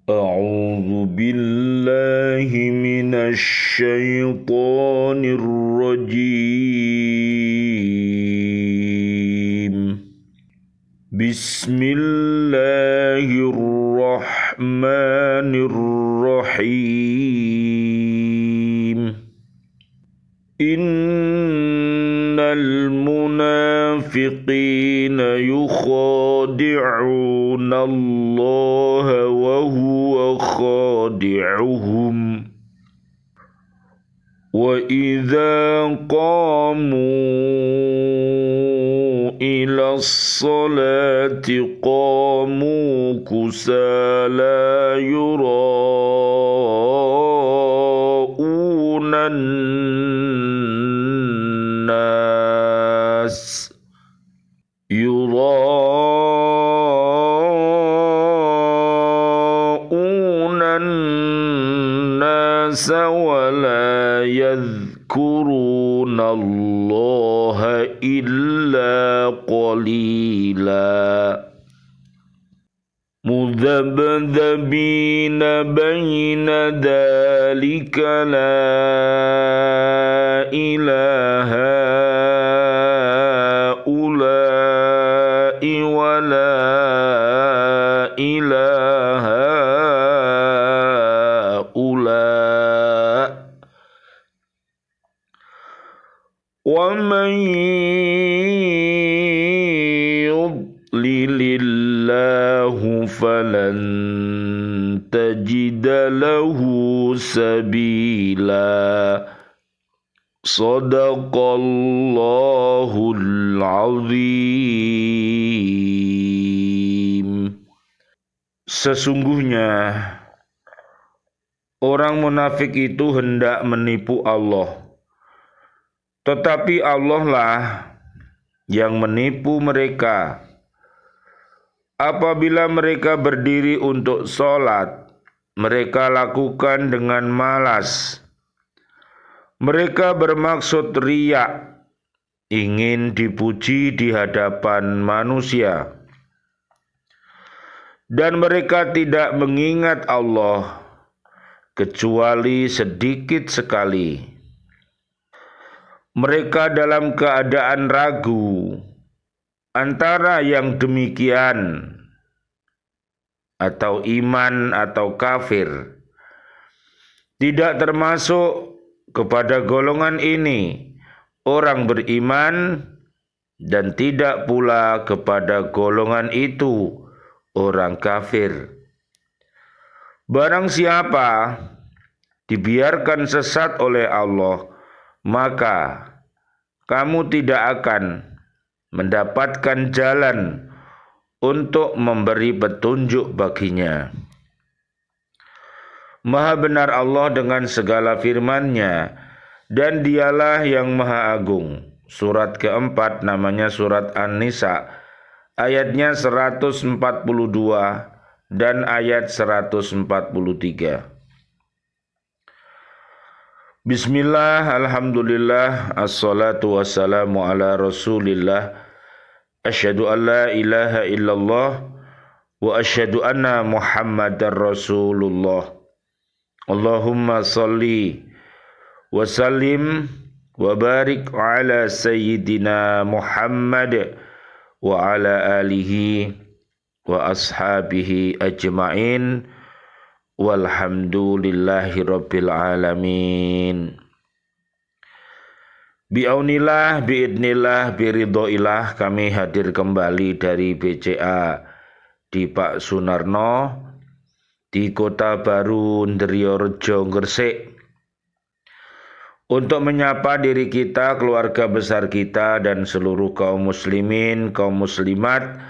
أعوذ بالله من الشيطان الرجيم بسم الله الرحمن الرحيم إن المنافقين يخادعون الله وهو خادعهم وإذا قاموا إلى الصلاة قاموا كسالى يراءون الناس ولا يذكرون الله إلا قليلا مذبذبين بين ذلك لا إله هؤلاء ولا إله هؤلاء ومن يضلل الله فلن تجد له سبيلا Sadaqallahul azim. Sesungguhnya orang munafik itu hendak menipu Allah, tetapi Allah lah yang menipu mereka. Apabila mereka berdiri untuk sholat, mereka lakukan dengan malas. Mereka bermaksud riya, ingin dipuji di hadapan manusia. Dan mereka tidak mengingat Allah kecuali sedikit sekali. Mereka dalam keadaan ragu antara yang demikian atau iman atau kafir. Tidak termasuk kepada golongan ini orang beriman, dan tidak pula kepada golongan itu orang kafir. Barang siapa dibiarkan sesat oleh Allah, maka kamu tidak akan mendapatkan jalan untuk memberi petunjuk baginya. Maha benar Allah dengan segala firman-Nya, dan Dialah yang Maha Agung. Surat keempat namanya surat An-Nisa, ayatnya 142 dan ayat 143. Bismillah, alhamdulillah, assalatu wassalamu ala rasulillah. Asyhadu an la ilaha illallah wa asyhadu anna muhammadar rasulullah. Allahumma salli wa sallim wa barik ala sayyidina Muhammad wa ala alihi wa ashabihi ajma'in walhamdulillahi rabbil alamin. Bi'aunillah, bi'idnillah, biridhoillah, kami hadir kembali dari BCA di Pak Sunarno di Kota Baru Ndriyorejo, Gresik, untuk menyapa diri kita, keluarga besar kita, dan seluruh kaum muslimin, kaum muslimat.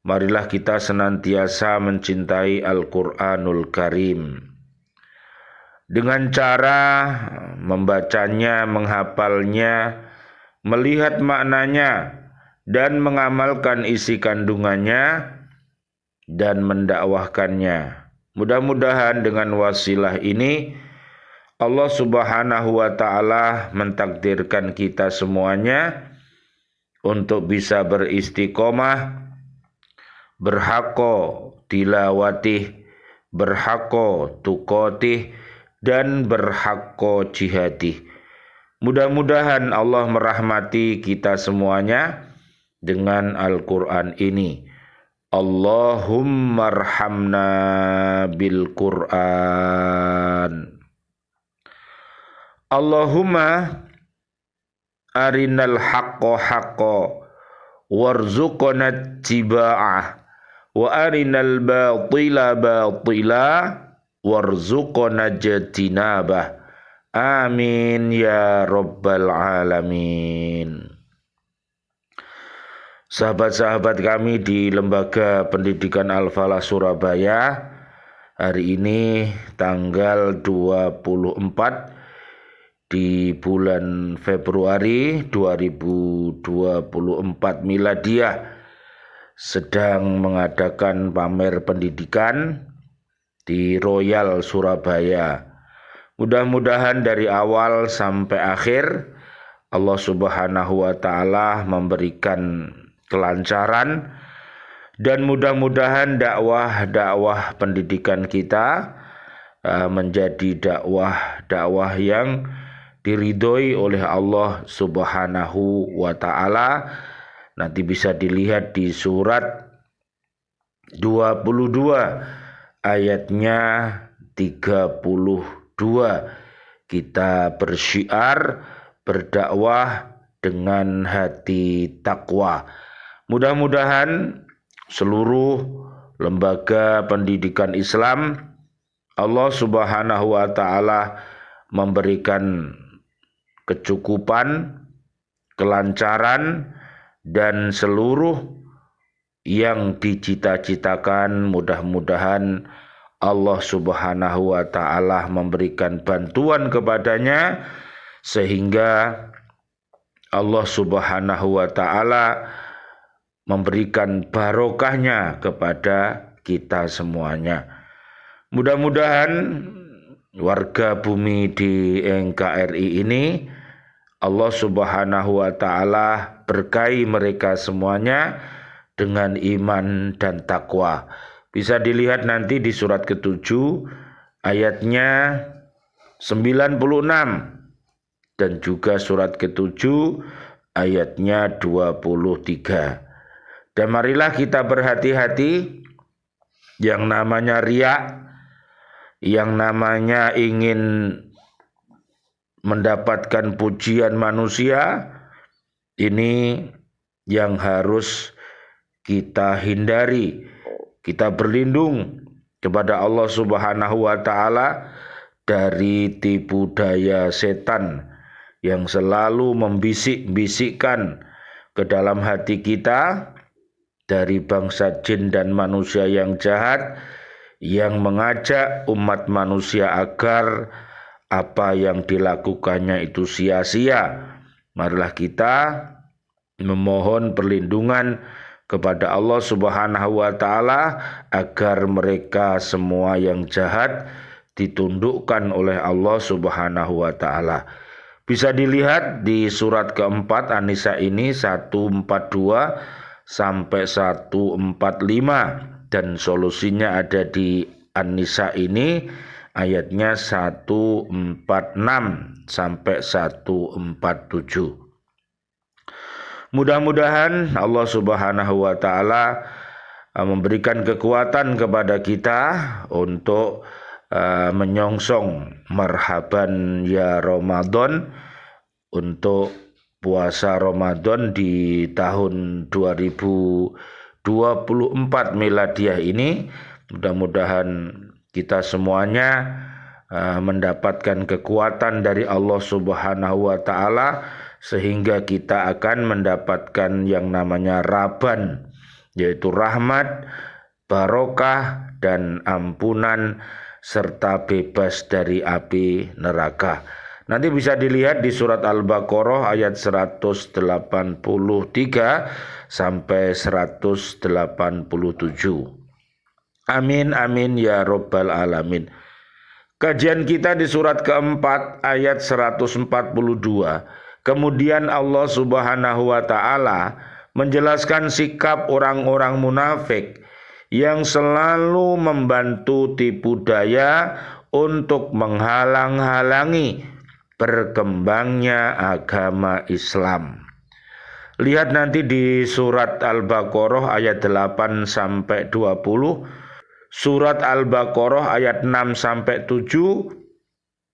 Marilah kita senantiasa mencintai Al-Quranul Karim dengan cara membacanya, menghafalnya, melihat maknanya, dan mengamalkan isi kandungannya dan mendakwahkannya. Mudah-mudahan dengan wasilah ini Allah Subhanahu wa ta'ala mentakdirkan kita semuanya untuk bisa beristiqomah, berhaqqa tilawatih, berhaqqa tuqatih, dan berhaqqa jihadih. Mudah-mudahan Allah merahmati kita semuanya dengan Al-Quran ini. Allahumma arhamna bil Quran. Allahumma arinal haqqa haqqa warzuqna ittiba'ah wa arinal batila batila warzuqna ijtinabah. Amin ya rabbal alamin. Sahabat-sahabat kami di Lembaga Pendidikan Al-Falah Surabaya, hari ini tanggal 24 di bulan Februari 2024 Miladiah sedang mengadakan pamer pendidikan di Royal Surabaya. Mudah-mudahan dari awal sampai akhir Allah Subhanahu wa Ta'ala memberikan kelancaran, dan mudah-mudahan dakwah pendidikan kita menjadi dakwah yang diridhoi oleh Allah Subhanahu wa Ta'ala. Nanti bisa dilihat di surat 22 ayatnya 32. Kita bersyiar berdakwah dengan hati takwa. Mudah-mudahan seluruh lembaga pendidikan Islam Allah Subhanahu wa Ta'ala memberikan kecukupan, kelancaran, dan seluruh yang dicita-citakan. Mudah-mudahan Allah Subhanahu wa Ta'ala memberikan bantuan kepadanya sehingga Allah Subhanahu wa Ta'ala memberikan barokahnya kepada kita semuanya. Mudah-mudahan warga bumi di NKRI ini Allah Subhanahu wa Ta'ala berkahi mereka semuanya dengan iman dan takwa. Bisa dilihat nanti di surat ke-7 ayatnya 96 dan juga surat ke-7 ayatnya 23. Dan marilah kita berhati-hati yang namanya riya, yang namanya ingin mendapatkan pujian manusia, ini yang harus kita hindari. Kita berlindung kepada Allah Subhanahu wa Ta'ala dari tipu daya setan yang selalu membisik-bisikkan ke dalam hati kita dari bangsa jin dan manusia yang jahat, yang mengajak umat manusia agar apa yang dilakukannya itu sia-sia. Marilah kita memohon perlindungan kepada Allah Subhanahu wa Ta'ala agar mereka semua yang jahat ditundukkan oleh Allah Subhanahu wa Ta'ala. Bisa dilihat di surat keempat An-Nisa ini 142 sampai 145, dan solusinya ada di An-Nisa ini ayatnya 146 sampai 147. Mudah-mudahan Allah Subhanahu wa Ta'ala memberikan kekuatan kepada kita untuk menyongsong marhaban ya Ramadan, untuk puasa Ramadan di tahun 2024 Miladiah ini. Mudah-mudahan kita semuanya mendapatkan kekuatan dari Allah Subhanahu wa Ta'ala sehingga kita akan mendapatkan yang namanya Raban, yaitu rahmat, barokah, dan ampunan serta bebas dari api neraka. Nanti bisa dilihat di surat Al-Baqarah ayat 183 sampai 187. Amin amin ya rabbal alamin. Kajian kita di surat keempat ayat 142. Kemudian Allah Subhanahu wa Ta'ala menjelaskan sikap orang-orang munafik yang selalu membantu tipu daya untuk menghalang-halangi berkembangnya agama Islam. Lihat nanti di surat Al-Baqarah ayat 8 sampai 20, surat Al-Baqarah ayat 6 sampai 7,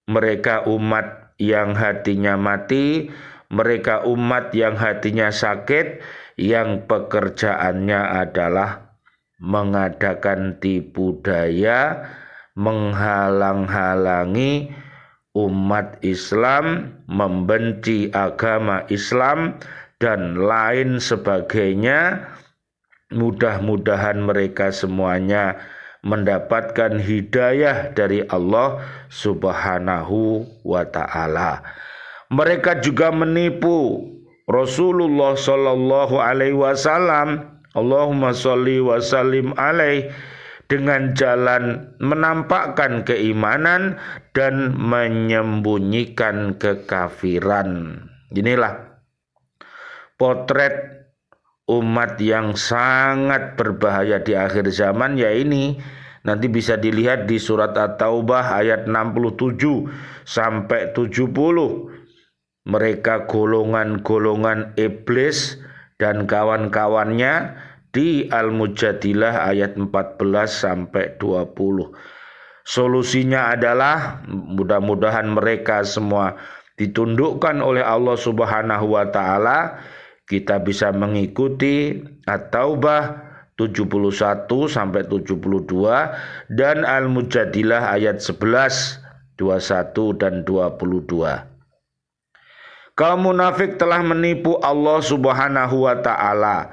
mereka umat yang hatinya mati, mereka umat yang hatinya sakit, yang pekerjaannya adalah mengadakan tipu daya, menghalang-halangi umat Islam, membenci agama Islam, dan lain sebagainya. Mudah-mudahan mereka semuanya mendapatkan hidayah dari Allah Subhanahu wa ta'ala. Mereka juga menipu Rasulullah sallallahu alaihi wasallam, Allahumma sholli wa sallim alaih, dengan jalan menampakkan keimanan dan menyembunyikan kekafiran. Inilah potret umat yang sangat berbahaya di akhir zaman, ya ini nanti bisa dilihat di surat At-Taubah ayat 67 sampai 70. Mereka golongan-golongan iblis dan kawan-kawannya di Al-Mujadilah ayat 14 sampai 20. Solusinya adalah mudah-mudahan mereka semua ditundukkan oleh Allah Subhanahu wa ta'ala. Kita bisa mengikuti At-Taubah 71 sampai 72 dan Al-Mujadilah ayat 11, 21 dan 22. Kaum munafik telah menipu Allah Subhanahu wa ta'ala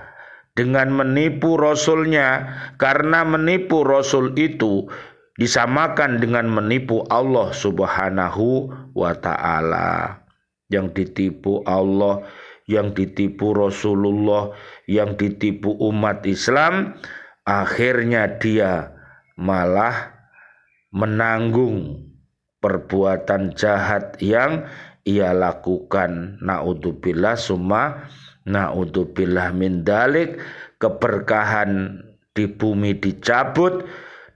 dengan menipu Rasulnya, karena menipu Rasul itu disamakan dengan menipu Allah Subhanahu wa ta'ala. Yang ditipu Allah, yang ditipu Rasulullah, yang ditipu umat Islam, akhirnya dia malah menanggung perbuatan jahat yang ia lakukan. Naudzubillah summa naudzubillah min dalik. Keberkahan di bumi dicabut,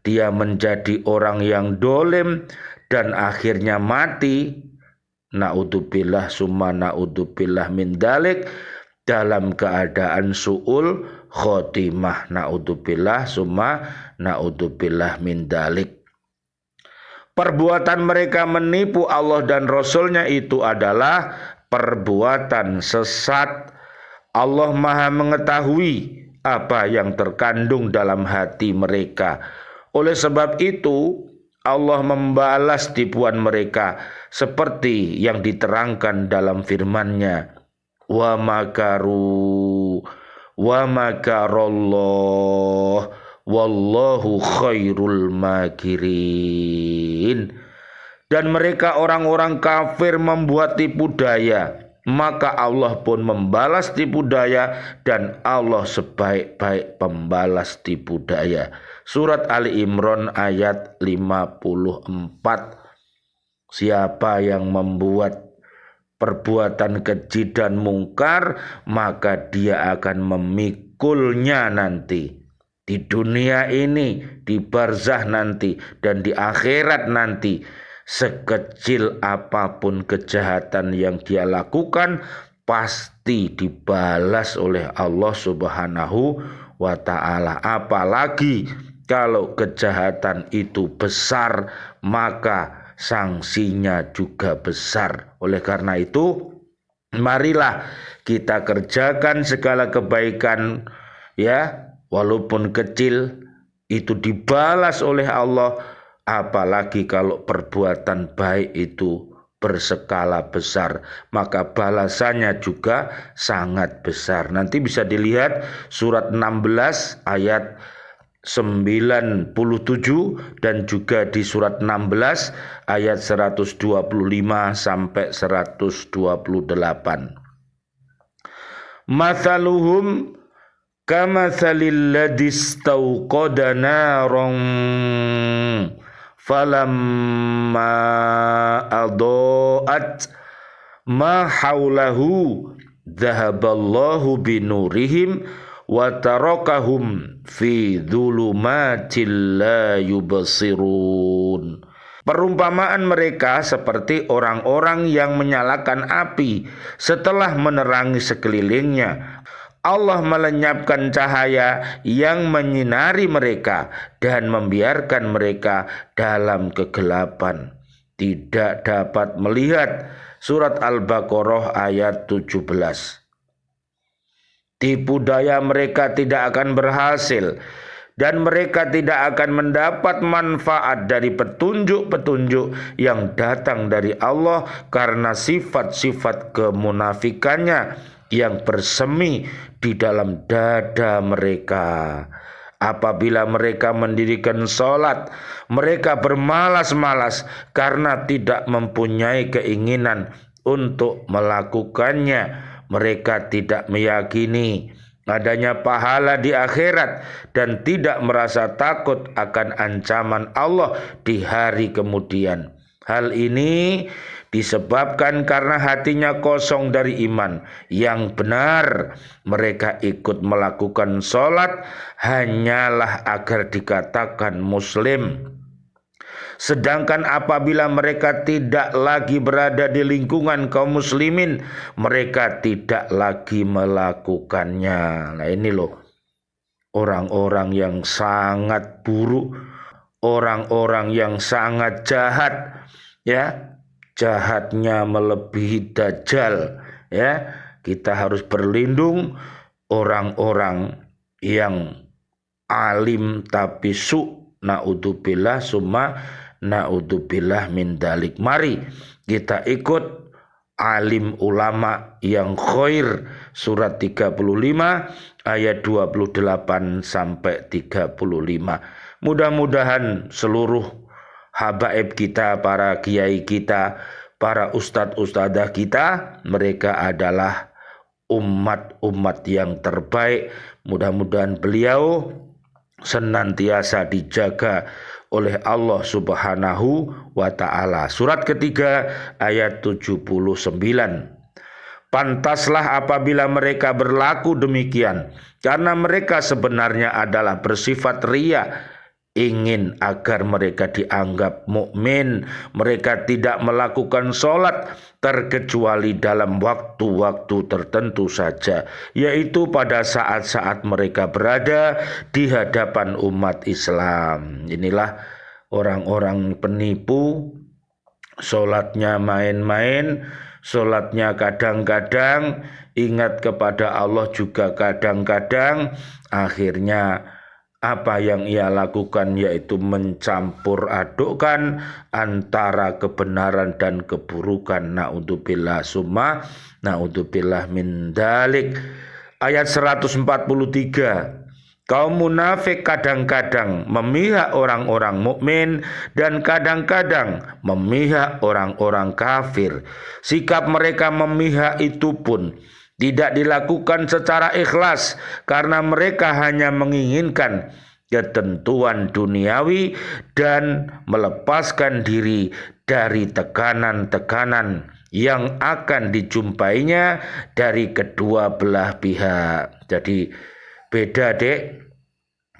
dia menjadi orang yang dolim dan akhirnya mati. Naudzubillah summa naudzubillah min dalik, dalam keadaan su'ul khotimah. Naudzubillah summa naudzubillah min dalik. Perbuatan mereka menipu Allah dan Rasulnya itu adalah perbuatan sesat. Allah Maha mengetahui apa yang terkandung dalam hati mereka. Oleh sebab itu Allah membalas tipuan mereka seperti yang diterangkan dalam firman-Nya, wa makaru wa makarallah wallahu khairul makirin. Dan mereka orang-orang kafir membuat tipu daya, maka Allah pun membalas tipu daya, dan Allah sebaik-baik pembalas tipu daya. Surat Ali Imran ayat 54. Siapa yang membuat perbuatan keji dan mungkar, maka dia akan memikulnya nanti di dunia ini, di barzah nanti, dan di akhirat nanti. Sekecil apapun kejahatan yang dia lakukan, pasti dibalas oleh Allah Subhanahu wa ta'ala. Apalagi kalau kejahatan itu besar, maka sanksinya juga besar. Oleh karena itu, marilah kita kerjakan segala kebaikan, ya, walaupun kecil, itu dibalas oleh Allah. Apalagi kalau perbuatan baik itu berskala besar, maka balasannya juga sangat besar. Nanti bisa dilihat surat 16 ayat 97 dan juga di surat 16 ayat 125 sampai 128. Mathaluhum kamathalil ladzi istauqada naran falamma adaat ma haulahu dhahaballahu binurihim wa tarakahum fi dhulumatil la yubsirun. Perumpamaan mereka seperti orang-orang yang menyalakan api setelah menerangi sekelilingnya. Allah melenyapkan cahaya yang menyinari mereka dan membiarkan mereka dalam kegelapan, tidak dapat melihat. Surat Al-Baqarah ayat 17. Tipu daya mereka tidak akan berhasil dan mereka tidak akan mendapat manfaat dari petunjuk-petunjuk yang datang dari Allah karena sifat-sifat kemunafikannya yang bersemi di dalam dada mereka. Apabila mereka mendirikan sholat, mereka bermalas-malas karena tidak mempunyai keinginan untuk melakukannya. Mereka tidak meyakini adanya pahala di akhirat dan tidak merasa takut akan ancaman Allah di hari kemudian. Hal ini disebabkan karena hatinya kosong dari iman yang benar. Mereka ikut melakukan sholat hanyalah agar dikatakan muslim. Sedangkan apabila mereka tidak lagi berada di lingkungan kaum muslimin, mereka tidak lagi melakukannya. Nah ini loh, orang-orang yang sangat buruk, orang-orang yang sangat jahat, ya, jahatnya melebihi dajjal, ya. Kita harus berlindung orang-orang yang alim tapi naudzubillah summa naudzubillah min dalik. Mari kita ikut alim ulama yang khair. Surat 35 ayat 28 sampai 35. Mudah-mudahan seluruh habaib kita, para kiai kita, para ustadz-ustadzah kita, mereka adalah umat-umat yang terbaik. Mudah-mudahan beliau senantiasa dijaga oleh Allah Subhanahu wa ta'ala. Surat ketiga ayat 79. Pantaslah apabila mereka berlaku demikian, karena mereka sebenarnya adalah bersifat riya, ingin agar mereka dianggap mukmin. Mereka tidak melakukan sholat terkecuali dalam waktu-waktu tertentu saja, yaitu pada saat-saat mereka berada di hadapan umat Islam. Inilah orang-orang penipu, sholatnya main-main, sholatnya kadang-kadang, ingat kepada Allah juga kadang-kadang. Akhirnya apa yang ia lakukan yaitu mencampur adukkan antara kebenaran dan keburukan. Naudzubillah summa naudzubillah min dalik. Ayat 143. Kaum munafik kadang-kadang memihak orang-orang mukmin dan kadang-kadang memihak orang-orang kafir. Sikap mereka memihak itu pun tidak dilakukan secara ikhlas karena mereka hanya menginginkan ketentuan duniawi dan melepaskan diri dari tekanan-tekanan yang akan dijumpainya dari kedua belah pihak. Jadi beda dek,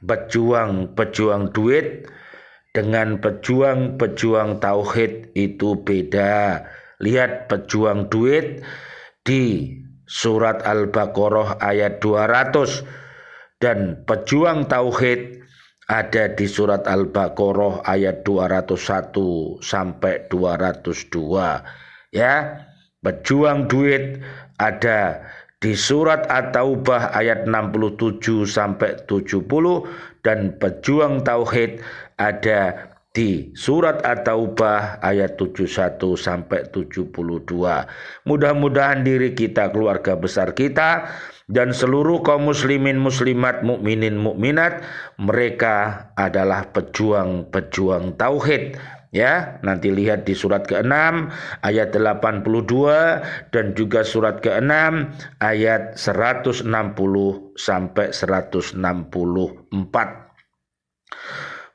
pejuang duit dengan pejuang tauhid itu beda. Lihat pejuang duit di Surat Al-Baqarah ayat 200 dan pejuang tauhid ada di surat Al-Baqarah ayat 201 sampai 202. Ya, pejuang duit ada di surat At-Taubah ayat 67 sampai 70 dan pejuang tauhid ada di surat At-Taubah ayat 71 sampai 72. Mudah-mudahan diri kita, keluarga besar kita, dan seluruh kaum muslimin muslimat, mukminin mukminat, mereka adalah pejuang tauhid. Ya, nanti lihat di surat ke-6 ayat 82 dan juga surat ke-6 ayat 160 sampai 164.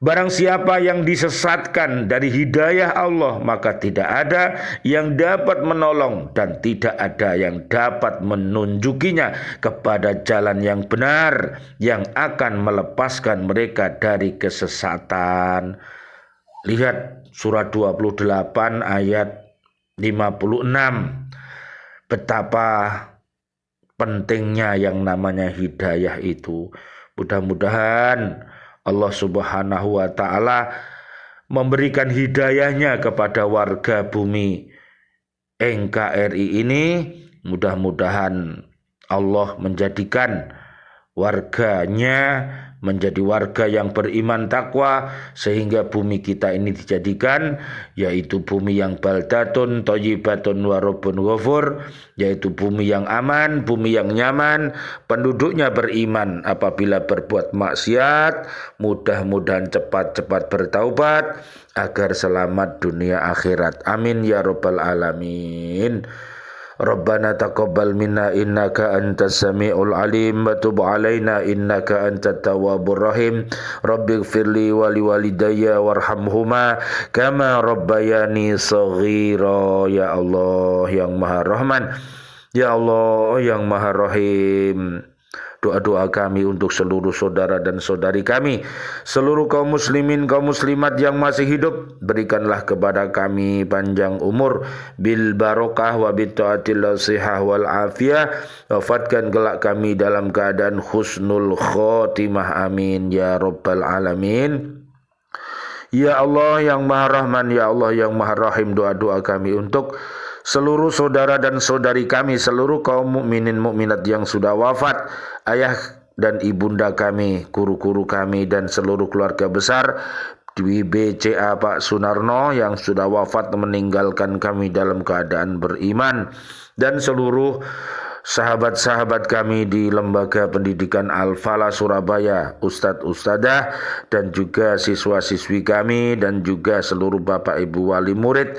Barang siapa yang disesatkan dari hidayah Allah, maka tidak ada yang dapat menolong dan tidak ada yang dapat menunjukinya kepada jalan yang benar yang akan melepaskan mereka dari kesesatan. Lihat surat 28 ayat 56. Betapa pentingnya yang namanya hidayah itu. Mudah-mudahan Allah Subhanahu wa ta'ala memberikan hidayahnya kepada warga bumi NKRI ini. Mudah-mudahan Allah menjadikan warganya menjadi warga yang beriman takwa, sehingga bumi kita ini dijadikan yaitu bumi yang baldatun thayyibatun wa rabbun ghafur, yaitu bumi yang aman, bumi yang nyaman, penduduknya beriman. Apabila berbuat maksiat, mudah-mudahan cepat-cepat bertaubat agar selamat dunia akhirat. Amin ya rabbal alamin. Rabbana taqabbal minna innaka antas samiul alim wa tub alaina innaka antat tawwabur rahim. Rabbighfirli wa liwalidayya warhamhuma kama rabbayani shaghira. Ya Allah yang Maha Rahman, ya Allah yang Maha Rahim. Doa-doa kami untuk seluruh saudara dan saudari kami, seluruh kaum muslimin, kaum muslimat yang masih hidup, berikanlah kepada kami panjang umur bil barokah wa bitaatil sihah wal afiyah. Wafatkan kelak kami dalam keadaan husnul khotimah. Amin ya rabbal alamin. Ya Allah yang Maha Rahman, ya Allah yang Maha Rahim, doa-doa kami untuk seluruh saudara dan saudari kami, seluruh kaum mukminin mukminat yang sudah wafat, ayah dan ibunda kami, guru-guru kami, dan seluruh keluarga besar di BCA Pak Sunarno yang sudah wafat meninggalkan kami dalam keadaan beriman, dan seluruh sahabat-sahabat kami di Lembaga Pendidikan Al-Falah Surabaya, ustadz-ustadzah, dan juga siswa-siswi kami, dan juga seluruh bapak ibu wali murid,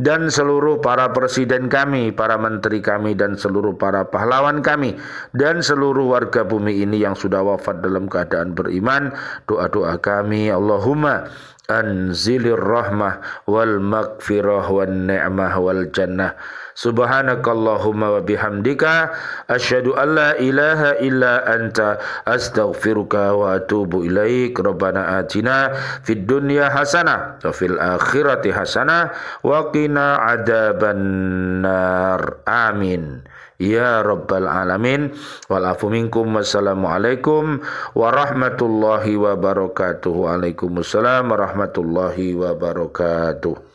dan seluruh para presiden kami, para menteri kami, dan seluruh para pahlawan kami, dan seluruh warga bumi ini yang sudah wafat dalam keadaan beriman. Doa-doa kami, Allahumma anzilir rahmah wal maghfirah wan ni'mah wal jannah. Subhanakallahumma wa bihamdika asyhadu an la ilaha illa anta astaghfiruka wa atubu ilaik. Rabbana atina fid dunya hasanah wa fil akhirati hasanah wa qina adzabannar. Amin ya rabbal alamin. Wal afu minkum. Wassalamualaikum warahmatullahi wabarakatuh. Waalaikumsalam warahmatullahi wabarakatuh.